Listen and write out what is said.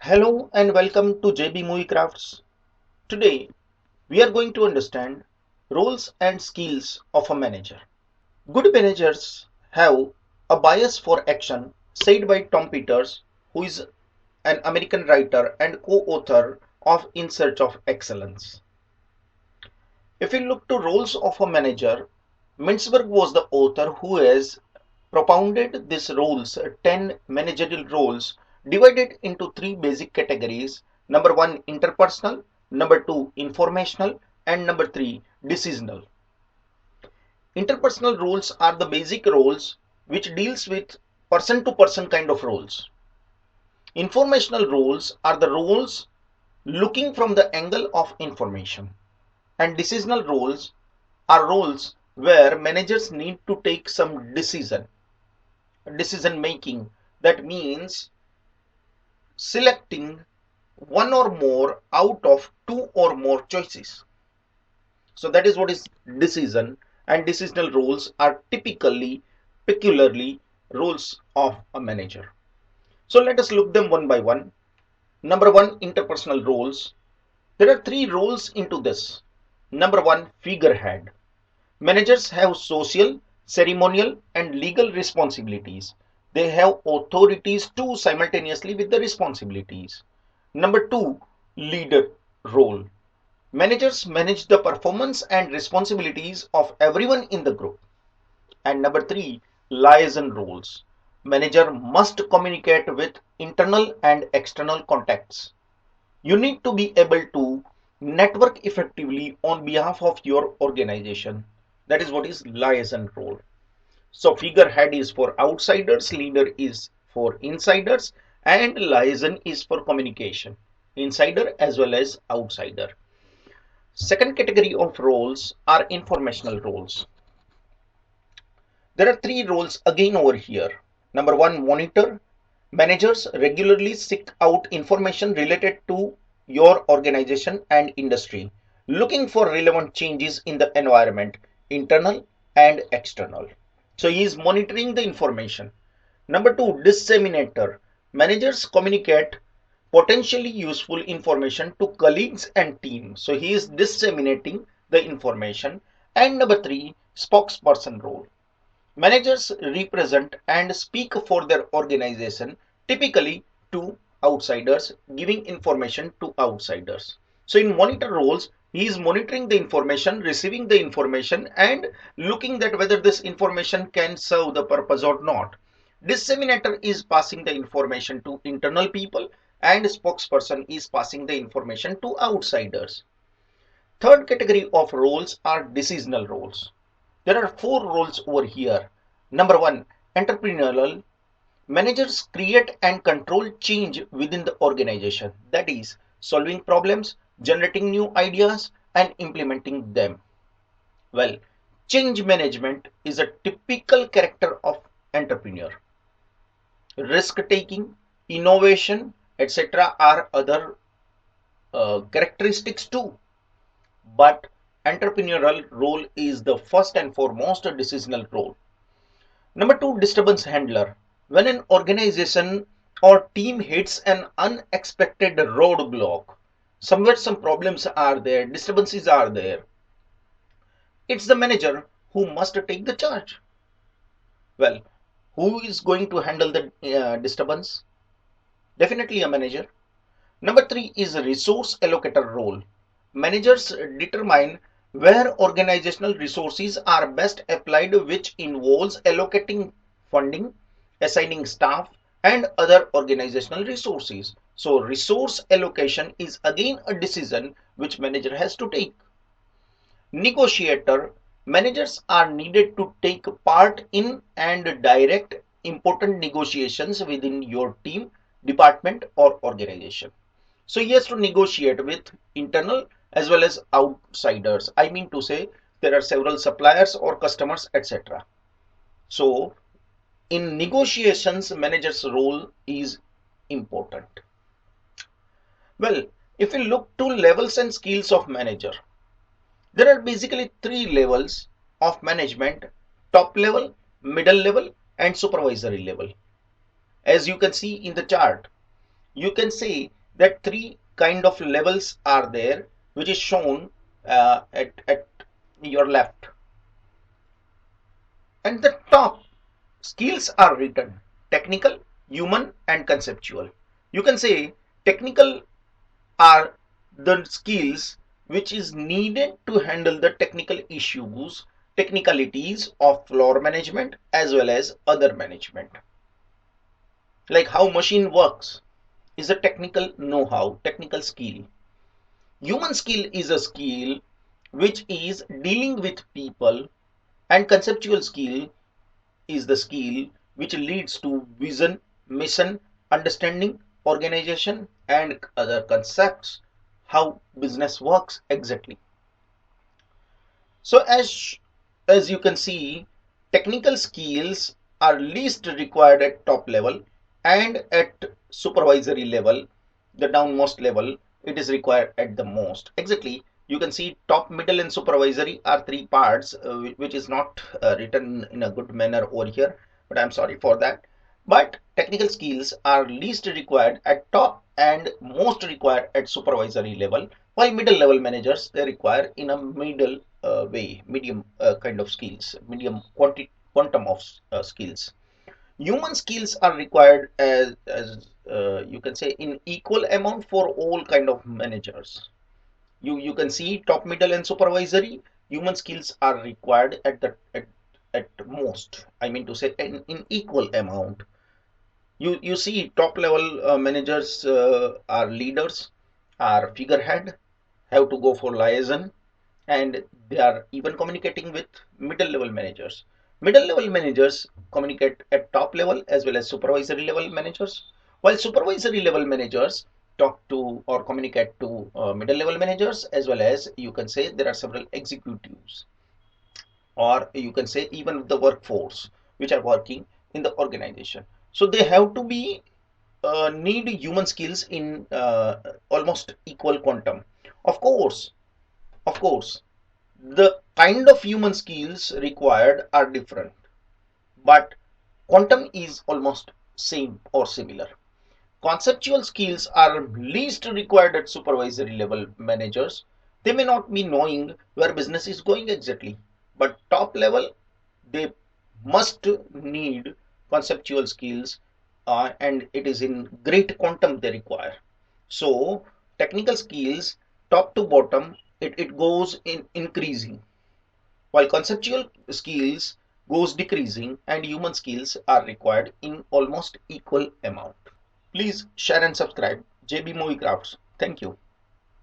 Hello and welcome to JB Movie Crafts. Today we are going to understand roles and skills of a manager. Good managers have a bias for action, said by Tom Peters, who is an American writer and co-author of In Search of Excellence. If we look to roles of a manager, Mintzberg was the author who has propounded these roles, 10 managerial roles, divided into three basic categories. Number one, interpersonal, number two, informational, and number three, decisional. Interpersonal roles are the basic roles which deals with person to person kind of roles. Informational roles are the roles looking from the angle of information. And decisional roles are roles where managers need to take some decision making. That means selecting one or more out of two or more choices. So that is what is decision, and decisional roles are typically peculiarly roles of a manager. So let us look them one by one. Number one, interpersonal roles. There are three roles into this. Number one, figurehead. Managers have social, ceremonial, and legal responsibilities. They have authorities too simultaneously with the responsibilities. Number two, leader role. Managers manage the performance and responsibilities of everyone in the group. And number three, liaison roles. Manager must communicate with internal and external contacts. You need to be able to network effectively on behalf of your organization. That is what is liaison role. So figurehead is for outsiders, leader is for insiders, and liaison is for communication, insider as well as outsider. Second category of roles are informational roles. There are three roles again over here. Number one, monitor. Managers regularly seek out information related to your organization and industry, looking for relevant changes in the environment, internal and external. So he is monitoring the information. Number two, disseminator. Managers communicate potentially useful information to colleagues and team. So he is disseminating the information. And number three, spokesperson role. Managers represent and speak for their organization, typically to outsiders, giving information to outsiders. So in monitor roles, he is monitoring the information, receiving the information, and looking that whether this information can serve the purpose or not. Disseminator is passing the information to internal people, and spokesperson is passing the information to outsiders. Third category of roles are decisional roles. There are four roles over here. Number one, entrepreneurial. Managers create and control change within the organization. That is, solving problems, generating new ideas, and implementing them. Well, change management is a typical character of entrepreneur. Risk taking, innovation, etc. are other characteristics too. But entrepreneurial role is the first and foremost decisional role. Number two, disturbance handler. When an organization or team hits an unexpected roadblock, somewhere some problems are there, disturbances are there, it's the manager who must take the charge. Well, who is going to handle the disturbance? Definitely a manager. Number three is resource allocator role. Managers determine where organizational resources are best applied, which involves allocating funding, assigning staff, and other organizational resources. So resource allocation is again a decision which manager has to take. Negotiator. Managers are needed to take part in and direct important negotiations within your team, department, or organization. So he has to negotiate with internal as well as outsiders. I mean to say there are several suppliers or customers, etc. So in negotiations, manager's role is important. Well, if we look to levels and skills of manager, there are basically three levels of management: top level, middle level, and supervisory level. As you can see in the chart, you can say that three kind of levels are there, which is shown at your left. And the top skills are written: technical, human, and conceptual. You can say technical are the skills which is needed to handle the technical issues, technicalities of floor management as well as other management. Like how machine works is a technical know-how, technical skill. Human skill is a skill which is dealing with people, and conceptual skill is the skill which leads to vision, mission, understanding, organization, and other concepts, how business works exactly. So as you can see, technical skills are least required at top level, and at supervisory level, the downmost level, it is required at the most. Exactly. You can see top, middle, and supervisory are three parts, which is not written in a good manner over here, but I'm sorry for that. But technical skills are least required at top and most required at supervisory level, while middle level managers they require in a middle way, medium kind of skills, medium quantum of skills. Human skills are required as you can say in equal amount for all kind of managers. You can see top, middle, and supervisory. Human skills are required at most. I mean to say in equal amount. You see top level managers are leaders, are figurehead, have to go for liaison, and they are even communicating with middle level managers. Middle level managers communicate at top level as well as supervisory level managers, while supervisory level managers talk to or communicate to middle level managers, as well as you can say there are several executives, or you can say even the workforce which are working in the organization. So they have to be need human skills in almost equal quantum. Of course, of course, the kind of human skills required are different, but quantum is almost same or similar. Conceptual skills are least required at supervisory level managers. They may not be knowing where business is going exactly, but top level they must need conceptual skills, and it is in great quantum they require. So technical skills top to bottom, it goes in increasing, while conceptual skills goes decreasing, and human skills are required in almost equal amount. Please share and subscribe JB Movie Crafts. Thank you.